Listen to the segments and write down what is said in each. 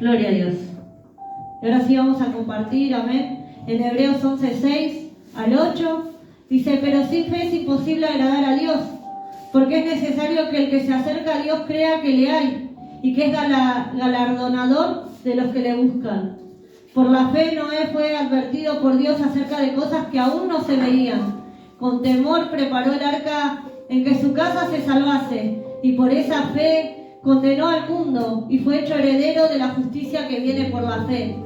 Gloria a Dios. Y ahora sí vamos a compartir, amén. En Hebreos 11:6 al 8 dice: pero sin fe es imposible agradar a Dios, porque es necesario que el que se acerca a Dios crea que le hay y que es galardonador de los que le buscan. Por la fe Noé fue advertido por Dios acerca de cosas que aún no se veían. Con temor preparó el arca en que su casa se salvase, y por esa fe condenó al mundo y fue hecho heredero de la justicia que viene por la fe.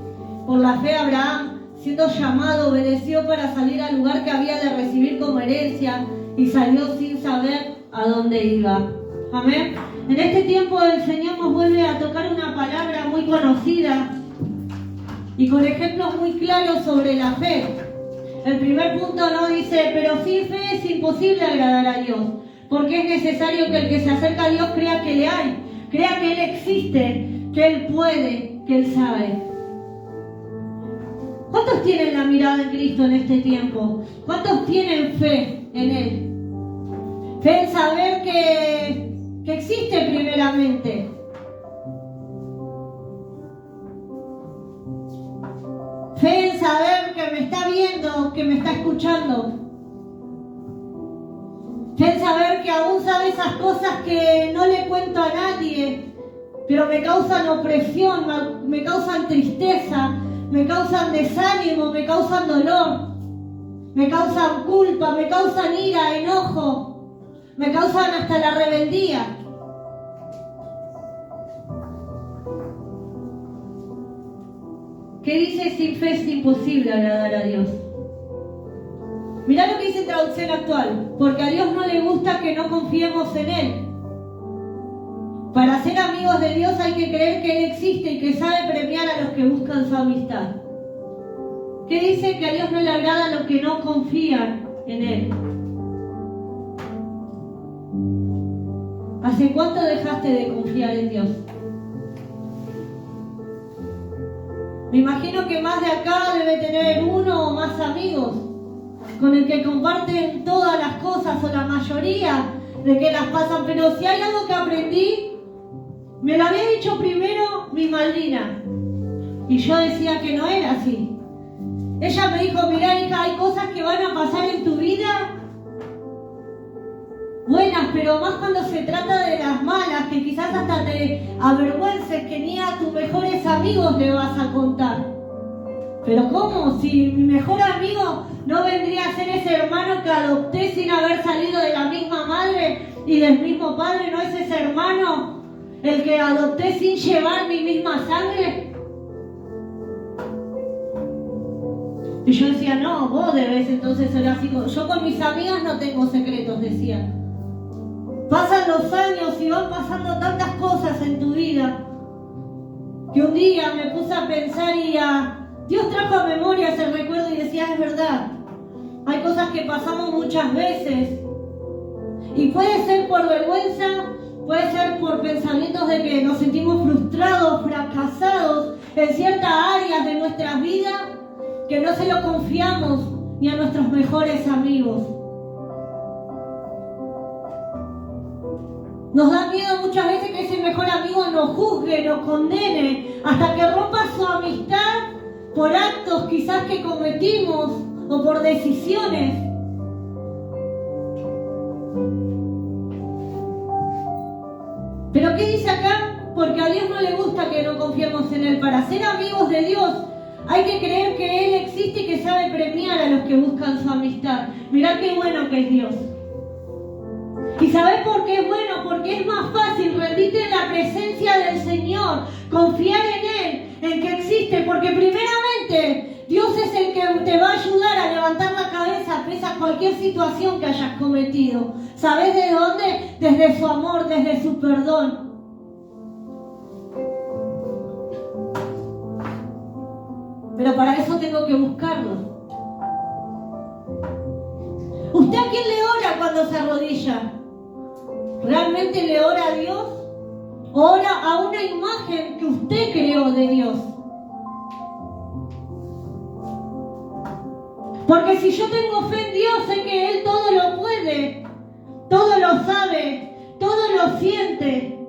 Por la fe Abraham, siendo llamado, obedeció para salir al lugar que había de recibir como herencia y salió sin saber a dónde iba. Amén. En este tiempo el Señor nos vuelve a tocar una palabra muy conocida y con ejemplos muy claros sobre la fe. El primer punto nos dice: pero sin fe es imposible agradar a Dios, porque es necesario que el que se acerca a Dios crea que le hay, crea que Él existe, que Él puede, que Él sabe. ¿Cuántos tienen la mirada en Cristo en este tiempo? ¿Cuántos tienen fe en Él? Fe en saber que existe primeramente. Fe en saber que me está viendo, que me está escuchando. Fe en saber que aún sabe esas cosas que no le cuento a nadie, pero me causan opresión, me causan tristeza, me causan desánimo, me causan dolor, me causan culpa, me causan ira, enojo, me causan hasta la rebeldía. ¿Qué dice? Sin fe es imposible agradar a Dios. Mirá lo que dice traducción actual: porque a Dios no le gusta que no confiemos en Él. Para ser amigos de Dios hay que creer que Él existe y que sabe premiar a los que buscan su amistad. ¿Qué dice? Que a Dios no le agrada a los que no confían en Él. ¿Hace cuánto dejaste de confiar en Dios? Me imagino que más de acá debe tener uno o más amigos con el que comparten todas las cosas o la mayoría de que las pasan. Pero si hay algo que aprendí, me lo había dicho primero mi madrina y yo decía que no era así. Ella me dijo: mirá, hija, hay cosas que van a pasar en tu vida buenas, pero más cuando se trata de las malas, que quizás hasta te avergüences, que ni a tus mejores amigos le vas a contar. Pero ¿cómo? Si mi mejor amigo no vendría a ser ese hermano que adopté sin haber salido de la misma madre y del mismo padre, ¿no es ese hermano el que adopté sin llevar mi misma sangre? Y yo decía: no, vos debes entonces ser así. Yo con mis amigas no tengo secretos, decía. Pasan los años y van pasando tantas cosas en tu vida que un día me puse a pensar y Dios trajo a memoria ese recuerdo y decía: es verdad, hay cosas que pasamos muchas veces y puede ser por vergüenza, puede ser por pensamientos de que nos sentimos frustrados, fracasados en ciertas áreas de nuestras vidas, que no se lo confiamos ni a nuestros mejores amigos. Nos da miedo muchas veces que ese mejor amigo nos juzgue, nos condene, hasta que rompa su amistad por actos quizás que cometimos o por decisiones. Pero ¿qué dice acá? Porque a Dios no le gusta que no confiemos en Él. Para ser amigos de Dios hay que creer que Él existe y que sabe premiar a los que buscan su amistad. Mirá qué bueno que es Dios. ¿Y sabés por qué es bueno? Porque es más fácil rendirte en la presencia del Señor, confiar en Él, en que existe, porque primeramente Dios es el que te va a ayudar a levantar la cabeza pese a cualquier situación que hayas cometido. ¿Sabés de dónde? Desde su amor, desde su perdón. Pero para eso tengo que buscarlo. ¿Usted a quién le ora cuando se arrodilla? ¿Realmente le ora a Dios? ¿O ora a una imagen que usted creó de Dios? Porque si yo tengo fe en Dios, sé que Él todo lo puede, todo lo sabe, todo lo siente.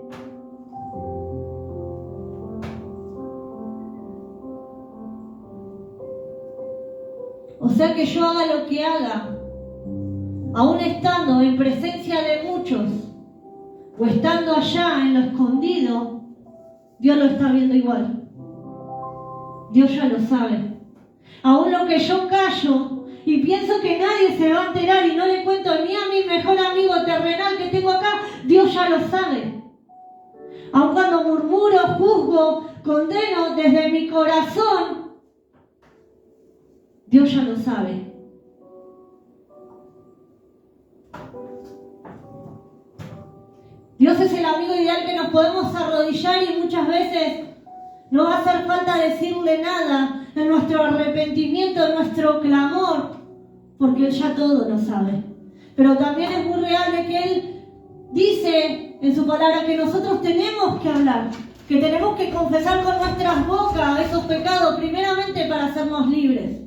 O sea que yo haga lo que haga, aún estando en presencia de muchos, o estando allá en lo escondido, Dios lo está viendo igual. Dios ya lo sabe. Aún lo que yo callo y pienso que nadie se va a enterar y no le cuento ni a mi mejor amigo terrenal que tengo acá, Dios ya lo sabe. Aun cuando murmuro, juzgo, condeno desde mi corazón, Dios ya lo sabe. Dios es el amigo ideal que nos podemos arrodillar y muchas veces no va a hacer falta decirle nada en nuestro arrepentimiento, en nuestro clamor, porque Él ya todo lo sabe. Pero también es muy real de que Él dice en su palabra que nosotros tenemos que hablar, que tenemos que confesar con nuestras bocas esos pecados, primeramente para hacernos libres.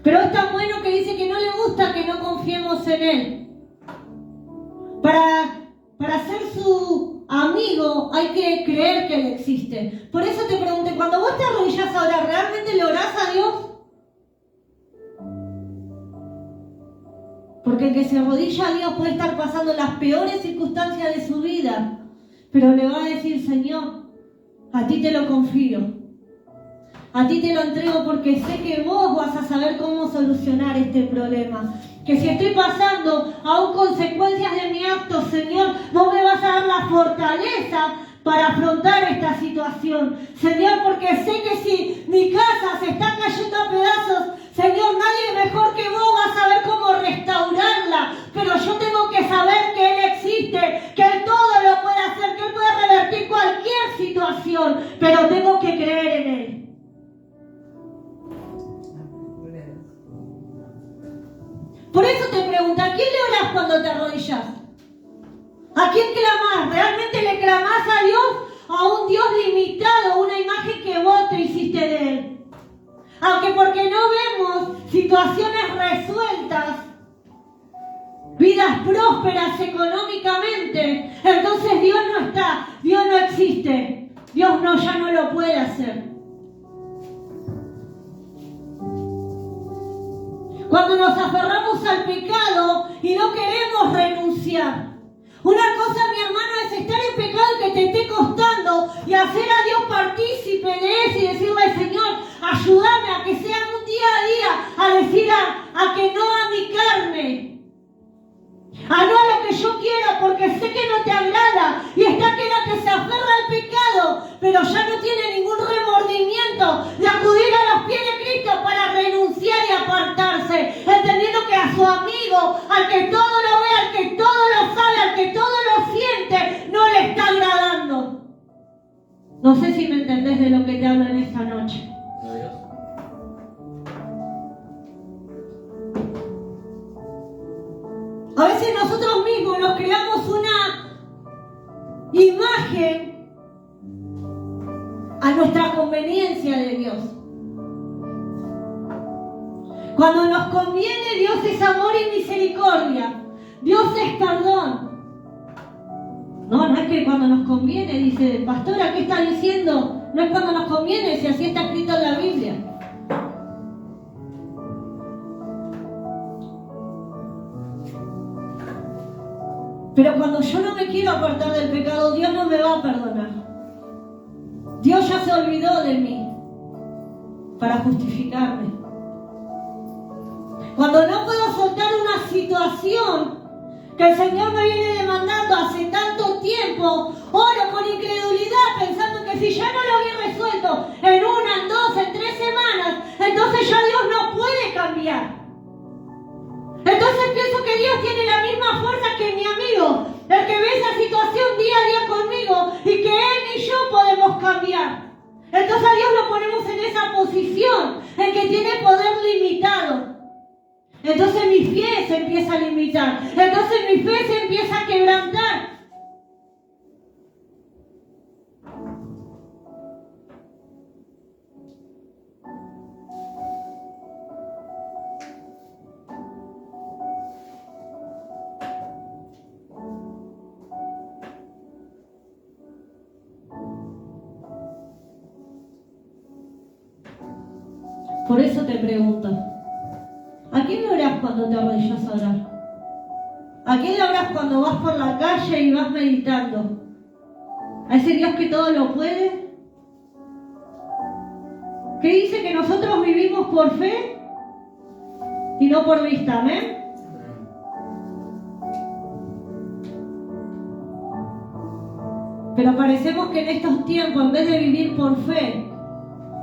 Pero es tan bueno que dice que no le gusta que no confiemos en Él. Para ser su amigo hay que creer que Él existe. Por eso te pregunté, cuando vos te arrodillas ahora, ¿realmente le orás a Dios? Porque el que se arrodilla a Dios puede estar pasando las peores circunstancias de su vida, pero le va a decir, Señor, a ti te lo confío. A ti te lo entrego porque sé que vos vas a saber cómo solucionar este problema. Que si estoy pasando aún consecuencias de mi acto, Señor, vos me vas a dar la fortaleza para afrontar esta situación. Señor, porque sé que si mi casa se está cayendo a pedazos, Señor, nadie mejor que vos va a saber cómo restaurarla. Pero yo tengo que saber que Él existe, que Él todo lo puede hacer, que Él puede revertir cualquier situación. Pero tengo que creer en Él. Por eso te pregunto, ¿a quién le orás cuando te arrodillas? ¿A quién clamás? ¿Realmente le clamás a Dios? ¿A un Dios limitado, una imagen que vos te hiciste de Él? Aunque porque no vemos situaciones resueltas, vidas prósperas económicamente, entonces Dios no está, Dios no existe, Dios ya no lo puede hacer. Cuando nos aferramos al pecado y no queremos renunciar. Una cosa, mi hermano, es estar en pecado que te esté costando y hacer a Dios partícipe de eso y decirle, Señor, ayúdame a que sea un día a día, a decir a que no a mi carne, a no a lo que yo quiero, porque sé que no te agrada. Y está aquella que se aferra al pecado, pero ya no tiene ningún remordimiento de acudir a los pies de Cristo para renunciar y apartarse, entendiendo que a su amigo, al que todo lo ve, al que todo lo sabe, al que todo lo siente, no le está agradando. No sé si me entendés de lo que te hablo en esta noche. A veces nosotros mismos nos creamos una imagen a nuestra conveniencia de Dios. Cuando nos conviene, Dios es amor y misericordia. Dios es perdón. No es que cuando nos conviene, dice, pastora, ¿qué está diciendo? No es cuando nos conviene, si así está escrito en la Biblia. Pero cuando yo no me quiero apartar del pecado, Dios no me va a perdonar. Dios ya se olvidó de mí para justificarme. Cuando no puedo soltar una situación que el Señor me viene demandando hace tanto tiempo, oro con incredulidad pensando que si ya no lo había resuelto en 1, en 2, en 3 semanas, entonces ya Dios no puede cambiar. Entonces pienso que Dios tiene la misma fuerza que mi amigo, el que ve esa situación día a día conmigo y que Él y yo podemos cambiar. Entonces a Dios lo ponemos en esa posición, en que tiene poder limitado. Entonces mi fe se empieza a limitar, entonces mi fe se empieza a quebrantar. Por eso te pregunto, ¿a quién le orás cuando te arrodillas a orar? ¿A quién le orás cuando vas por la calle y vas meditando? ¿A ese Dios que todo lo puede? ¿Que dice que nosotros vivimos por fe y no por vista? ¿Amén? Pero parecemos que en estos tiempos, en vez de vivir por fe,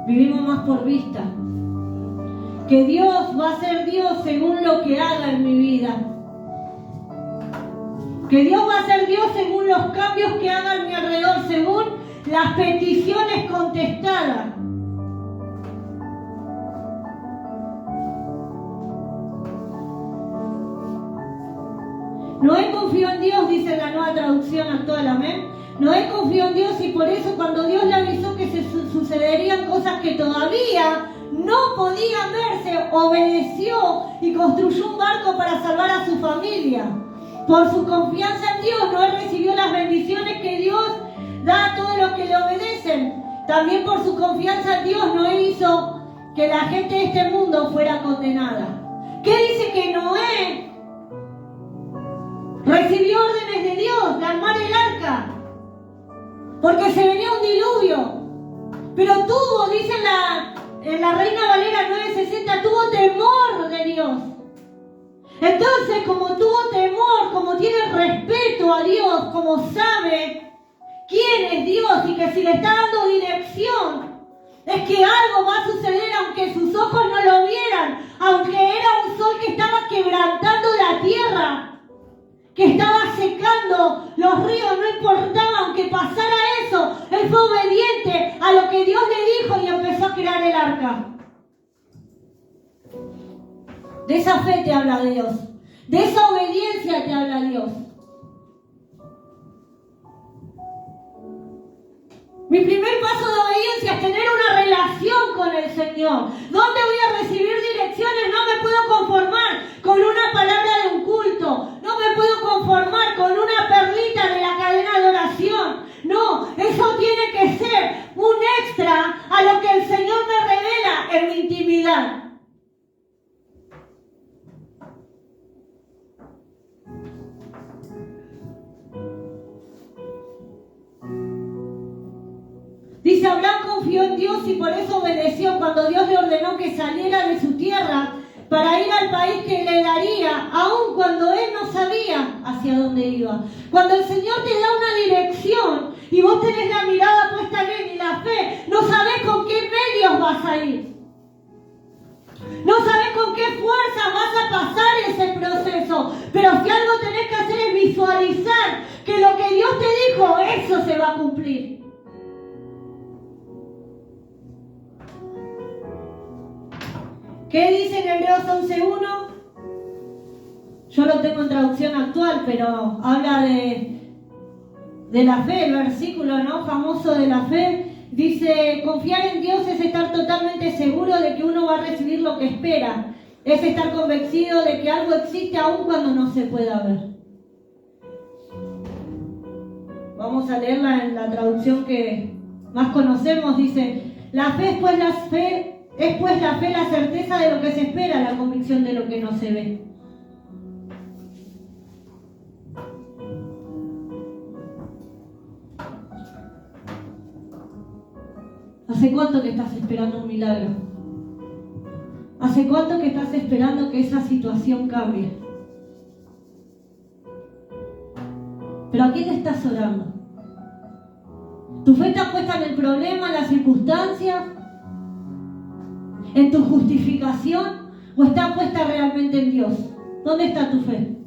vivimos más por vista. Que Dios va a ser Dios según lo que haga en mi vida. Que Dios va a ser Dios según los cambios que haga a mi alrededor, según las peticiones contestadas. Noé confió en Dios, dice la Nueva Traducción Actual, amén. Noé confió en Dios y por eso cuando Dios le avisó que sucederían cosas que todavía no podían verse, obedeció y construyó un barco para salvar a su familia. Por su confianza en Dios, Noé recibió las bendiciones que Dios da a todos los que le obedecen. También por su confianza en Dios, Noé hizo que la gente de este mundo fuera condenada. ¿Qué dice que Noé recibió órdenes de Dios de armar el arca? Porque se venía un diluvio. Pero tuvo, dice en la Reina Valera 960, tuvo temor de Dios. Entonces, como tuvo temor, como tiene respeto a Dios, como sabe quién es Dios y que si le está dando dirección, es que algo va a suceder aunque sus ojos no lo vieran, aunque era un sol que estaba quebrantando la tierra, que estaba secando los ríos, no importaba, aunque pasara eso, él fue obediente a lo que Dios le dijo y empezó a crear el arca. De esa fe te habla Dios, de esa obediencia te habla Dios. Mi primer paso de obediencia es tener una relación con el Señor. ¿Dónde voy a recibir direcciones? No me puedo conformar con una palabra de un culto. No me puedo conformar con una perlita de la cadena de oración. No, eso tiene que ser un extra a lo que el Señor me revela en mi intimidad. Dice, Abraham confió en Dios y por eso obedeció cuando Dios le ordenó que saliera de su tierra para ir al país que le daría, aun cuando él no sabía hacia dónde iba. Cuando el Señor te da una dirección y vos tenés la mirada puesta en Él y la fe, no sabés con qué medios vas a ir. No sabés con qué fuerza vas a pasar ese proceso. Pero si algo tenés que hacer es visualizar que lo que Dios te dijo, eso se va a cumplir. ¿Qué dice en Hebreos 11:1? Yo lo tengo en traducción actual, pero habla de la fe, el versículo, ¿no?, famoso de la fe. Dice, confiar en Dios es estar totalmente seguro de que uno va a recibir lo que espera. Es estar convencido de que algo existe aun cuando no se pueda ver. Vamos a leerla en la traducción que más conocemos. Dice, la fe es pues la fe, la certeza de lo que se espera, la convicción de lo que no se ve. ¿Hace cuánto que estás esperando un milagro? ¿Hace cuánto que estás esperando que esa situación cambie? ¿Pero a quién le estás orando? ¿Tu fe está puesta en el problema, en la circunstancia, en tu justificación, o está puesta realmente en Dios? ¿Dónde está tu fe?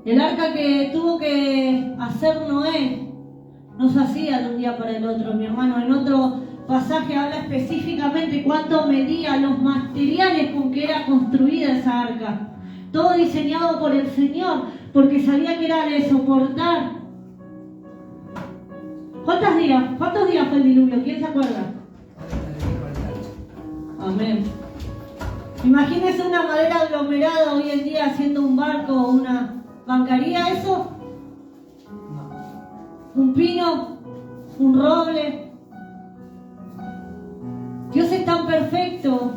El arca que tuvo que hacer Noé no se hacía de un día para el otro, mi hermano. En otro pasaje habla específicamente cuánto medía los materiales con que era construida esa arca. Todo diseñado por el Señor, porque sabía que era de soportar. ¿Cuántos días fue el diluvio? ¿Quién se acuerda? Amén. Imagínese una madera aglomerada hoy en día haciendo un barco o una bancaría, ¿eso? Un pino, un roble. Dios es tan perfecto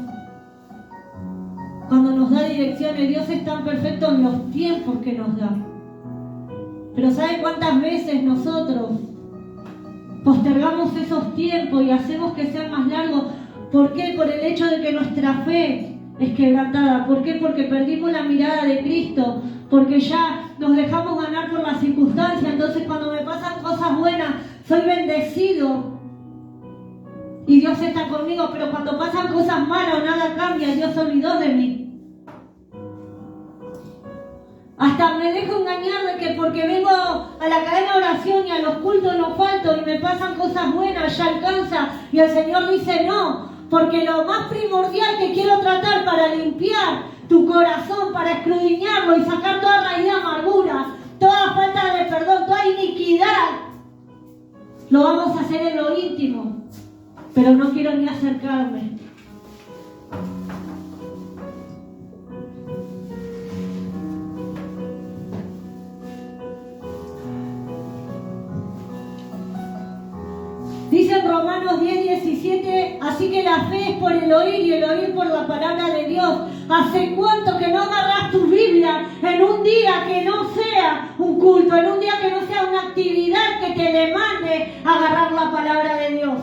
cuando nos da direcciones, Dios es tan perfecto en los tiempos que nos da. Pero ¿sabe cuántas veces nosotros postergamos esos tiempos y hacemos que sean más largos? ¿Por qué? Por el hecho de que nuestra fe es quebrantada. ¿Por qué? Porque perdimos la mirada de Cristo, porque ya nos dejamos ganar por las circunstancias. Entonces cuando me pasan cosas buenas, soy bendecido y Dios está conmigo, pero cuando pasan cosas malas o nada cambia, Dios se olvidó de mí. Hasta me dejo engañar de que porque vengo a la cadena de oración y a los cultos no falto y me pasan cosas buenas, ya alcanza. Y el Señor dice no, porque lo más primordial que quiero tratar para limpiar tu corazón, para escudriñarlo y sacar toda raíz de amargura, toda falta de perdón, toda iniquidad, lo vamos a hacer en lo íntimo. Pero no quiero ni acercarme. Dice en Romanos 10:17, así que la fe es por el oír y el oír por la palabra de Dios. ¿Hace cuánto que no agarras tu Biblia en un día que no sea un culto, en un día que no sea una actividad que te demande agarrar la palabra de Dios?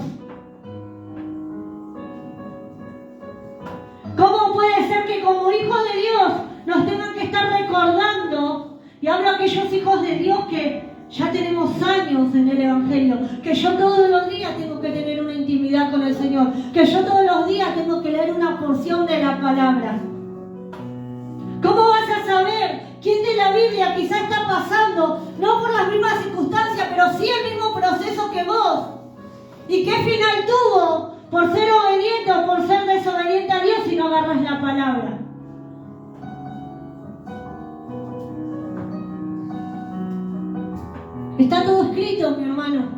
¿Cómo puede ser que como hijos de Dios nos tengan que estar recordando? Y hablo a aquellos hijos de Dios que ya tenemos años en el Evangelio, que yo todos los días tengo que tener una intimidad con el Señor, que yo todos los días tengo que leer una porción de la palabra. ¿Cómo vas a saber quién de la Biblia quizá está pasando, no por las mismas circunstancias, pero sí el mismo proceso que vos? ¿Y qué final tuvo por ser obediente o por ser desobediente a Dios si no agarras la palabra? Está todo escrito, mi hermano.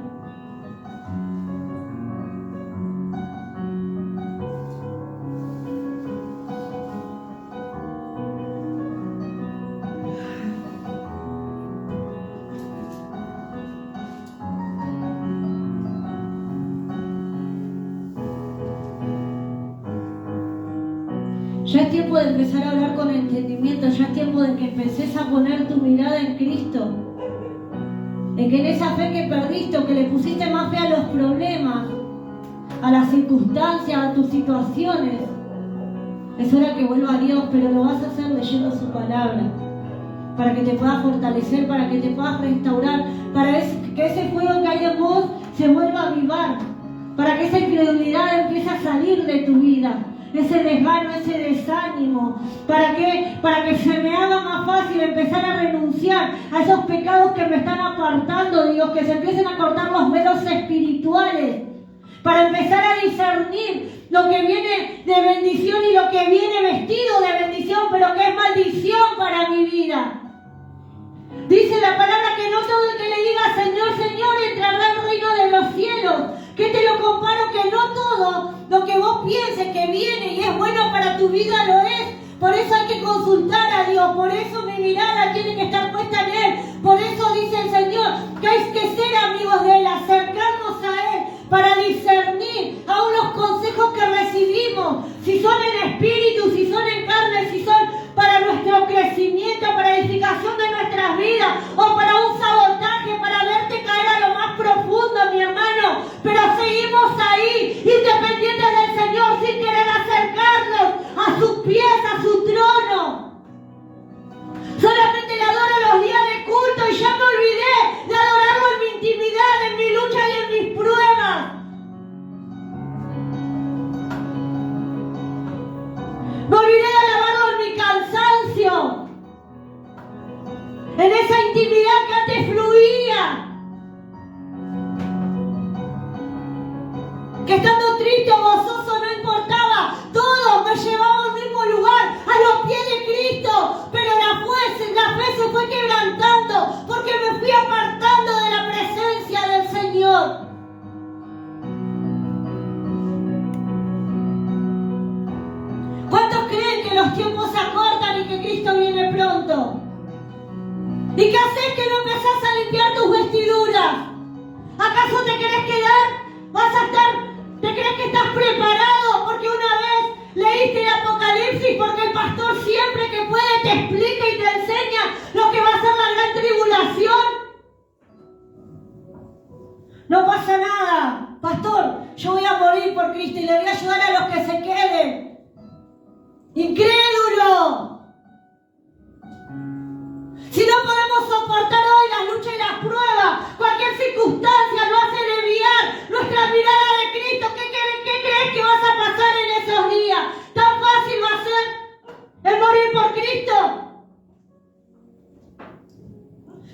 Ya es tiempo de empezar a hablar con entendimiento, ya es tiempo de que empeces a poner tu mirada en Cristo. En que en esa fe que perdiste o que le pusiste más fe a los problemas, a las circunstancias, a tus situaciones, es hora que vuelva a Dios, pero lo vas a hacer leyendo su palabra, para que te pueda fortalecer, para que te puedas restaurar, para que ese fuego que hay en vos se vuelva a avivar, para que esa incredulidad empiece a salir de tu vida, ese desgano, ese desánimo, para que se me haga más fácil empezar a renunciar a esos pecados que me están apartando, Dios, que se empiecen a cortar los velos espirituales, para empezar a discernir lo que viene de bendición y lo que viene vestido de bendición, pero que es maldición para mi vida. Dice la palabra que no todo el que le diga Señor, Señor entrará al reino de los cielos. ¿Qué te lo comparo? Que no todo lo que vos pienses que viene y es bueno para tu vida lo es. Por eso hay que consultar a Dios, por eso mi mirada tiene que estar puesta en Él. Por eso dice el Señor que hay que ser amigos de Él, acercarnos a Él para discernir aún los consejos que recibimos, si son en espíritu, si son en carne, si son para nuestro crecimiento, para edificación de nuestras vidas o para un sabotaje, para verte caer a lo más profundo, mi hermano. Pero seguimos ahí, independientes del Señor, sin querer acercarnos a sus pies, a su trono. Solamente le adoro los días de culto y ya me olvidé de adorarlo en mi intimidad, en mi lucha y en mis pruebas. Me olvidé de alabarlo en mi cansancio, en esa intimidad que antes fluía. Que estando triste o gozoso no importaba, todo me llevaba al mismo lugar, a los pies de Cristo, pero la fe se fue quebrantando, porque me fui apartando de la presencia del Señor. ¿Cuántos creen tiempos se acortan y que Cristo viene pronto. ¿Y qué haces que no empezás a limpiar tus vestiduras? ¿Acaso te querés quedar? ¿Te crees que estás preparado porque una vez leíste el Apocalipsis? Porque el pastor siempre que puede te explica y te enseña lo que va a ser la gran tribulación. No pasa nada, pastor, yo voy a morir por Cristo y le voy a ayudar a los que se queden. ¡Incrédulo! Si no podemos soportar hoy las luchas y las pruebas, cualquier circunstancia nos hace desviar nuestra mirada de Cristo, ¿qué crees que vas a pasar en esos días? ¿Tan fácil va a ser el morir por Cristo?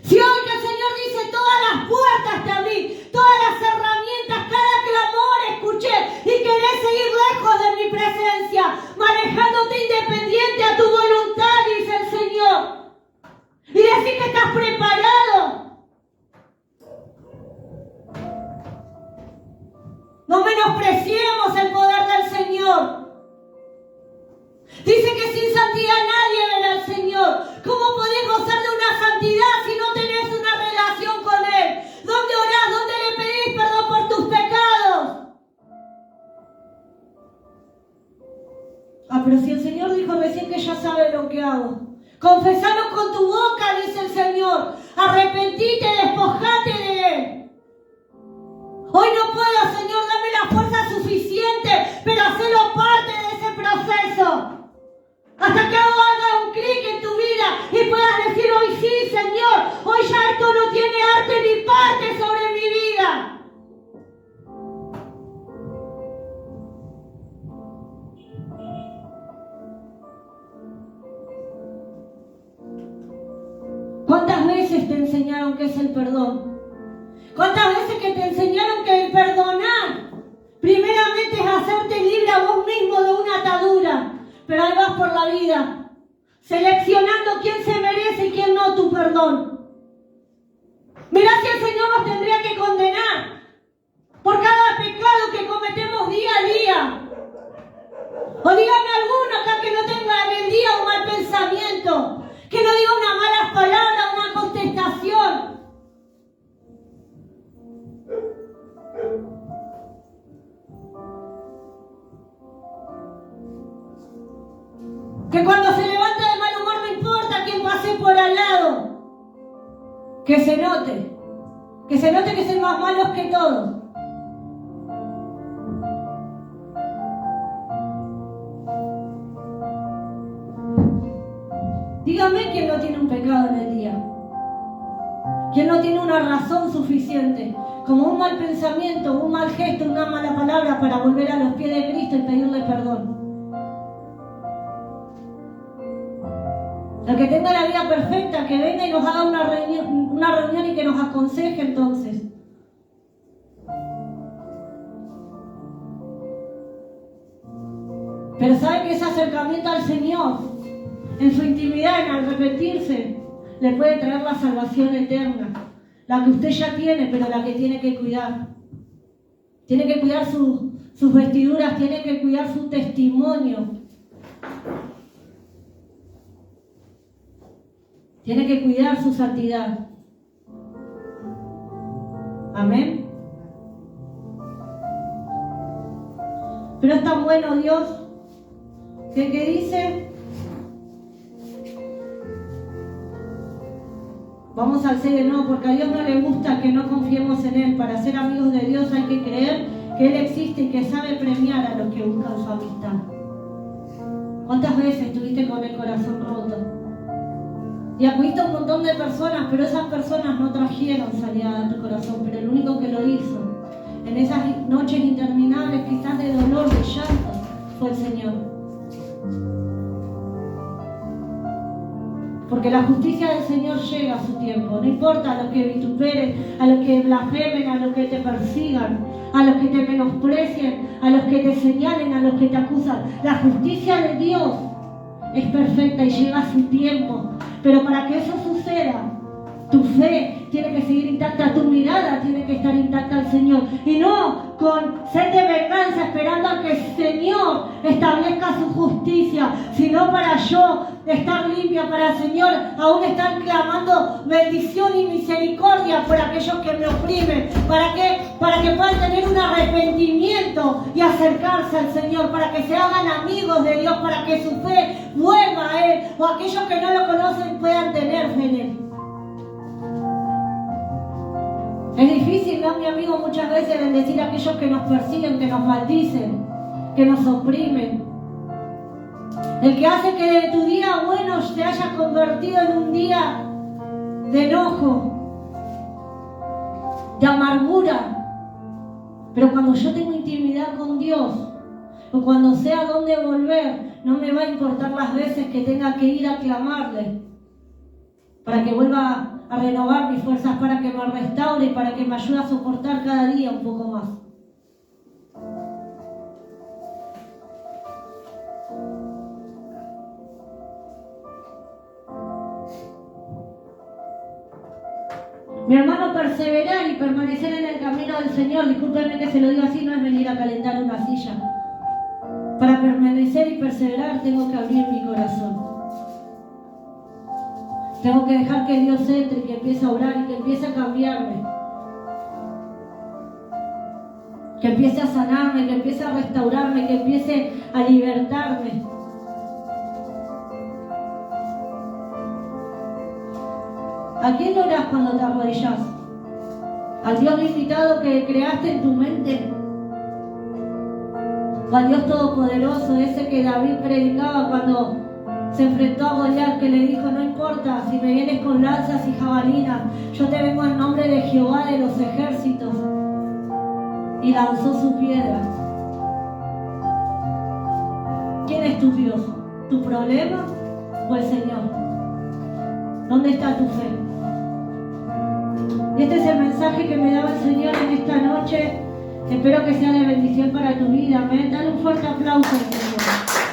Si hoy que el Señor dice todas las puertas te abrí, todas las herramientas, cada clamor escuché y querés seguir lejos de mi presencia, manejándote independiente a tu voluntad, dice el Señor. Y decir que estás preparado. No menospreciemos el poder del Señor. Dice que sin santidad nadie verá al Señor. ¿Cómo podés gozar de una santidad si no tenés una relación con Él? ¿Dónde orás? ¿Dónde le pedís perdón por tus pecados? Pero si el Señor dijo recién que ya sabe lo que hago. Confesalo con tu boca, dice el Señor. Arrepentite, despojate de Él. Hoy no puedo, Señor, dame la fuerza suficiente, pero hacelo parte de ese proceso. Hasta que haga un clic en tu vida y puedas decir hoy sí, Señor, hoy ya esto no tiene arte ni parte sobre mi vida. ¿Cuántas veces te enseñaron qué es el perdón? ¿Cuántas veces que te enseñaron que el perdonar primeramente es hacerte libre a vos mismo de una atadura? Pero ahí vas por la vida, seleccionando quién se merece y quién no tu perdón. Mirá si el Señor nos tendría que condenar por cada pecado que cometemos día a día. O dígame alguno acá que no tenga en el día un mal pensamiento, que no diga una mala palabra, una contestación. Que cuando se levanta de mal humor no importa quién pase por al lado. Que se note que son más malos que todos. Dígame quién no tiene un pecado en el día. Quién no tiene una razón suficiente, como un mal pensamiento, un mal gesto, una mala palabra para volver a los pies de Cristo y pedirle perdón. El que tenga la vida perfecta, que venga y nos haga una reunión y que nos aconseje entonces. Pero sabe que ese acercamiento al Señor, en su intimidad, en arrepentirse, le puede traer la salvación eterna. La que usted ya tiene, pero la que tiene que cuidar. Tiene que cuidar sus vestiduras, tiene que cuidar su testimonio. Tiene que cuidar su santidad. Amén. Pero es tan bueno Dios que dice, vamos al 6 de nuevo, porque a Dios no le gusta que no confiemos en Él. Para ser amigos de Dios hay que creer que Él existe y que sabe premiar a los que buscan su amistad. ¿Cuántas veces estuviste con el corazón roto? Y acudiste a un montón de personas, pero esas personas no trajeron sanidad a tu corazón, pero el único que lo hizo en esas noches interminables, quizás de dolor, de llanto, fue el Señor. Porque la justicia del Señor llega a su tiempo. No importa a los que vituperen, a los que blasfemen, a los que te persigan, a los que te menosprecien, a los que te señalen, a los que te acusan. La justicia de Dios es perfecta y llega a su tiempo. Pero para que eso suceda, tu fe tiene que seguir intacta, tu mirada tiene que estar intacta al Señor. Y no con sed de venganza, esperando a que el Señor establezca su justicia, sino para yo estar limpia, para el Señor aún estar clamando bendición y misericordia por aquellos que me oprimen, para que puedan tener un arrepentimiento y acercarse al Señor, para que se hagan amigos de Dios, para que su fe vuelva a Él, o aquellos que no lo conocen puedan tener fe en Él. Es difícil, ¿no, mi amigo? Muchas veces bendecir a aquellos que nos persiguen, que nos maldicen, que nos oprimen. El que hace que tu día bueno se haya convertido en un día de enojo, de amargura. Pero cuando yo tengo intimidad con Dios, o cuando sé a dónde volver, no me va a importar las veces que tenga que ir a clamarle, para que vuelva a renovar mis fuerzas, para que me restaure y para que me ayude a soportar cada día un poco más. Mi hermano, perseverar y permanecer en el camino del Señor, discúlpenme que se lo diga así, no es venir a calentar una silla. Para permanecer y perseverar tengo que abrir mi corazón. Tengo que dejar que Dios entre y que empiece a orar y que empiece a cambiarme. Que empiece a sanarme, que empiece a restaurarme, que empiece a libertarme. ¿A quién orás cuando te arrodillas? ¿Al Dios limitado que creaste en tu mente? ¿O al Dios todopoderoso, ese que David predicaba cuando se enfrentó a Goliat, que le dijo: no importa si me vienes con lanzas y jabalinas, yo te vengo en nombre de Jehová de los ejércitos? Y lanzó su piedra. ¿Quién es tu Dios? ¿Tu problema o el Señor? ¿Dónde está tu fe? Y este es el mensaje que me daba el Señor en esta noche. Espero que sea de bendición para tu vida. Amén. Dale un fuerte aplauso al Señor.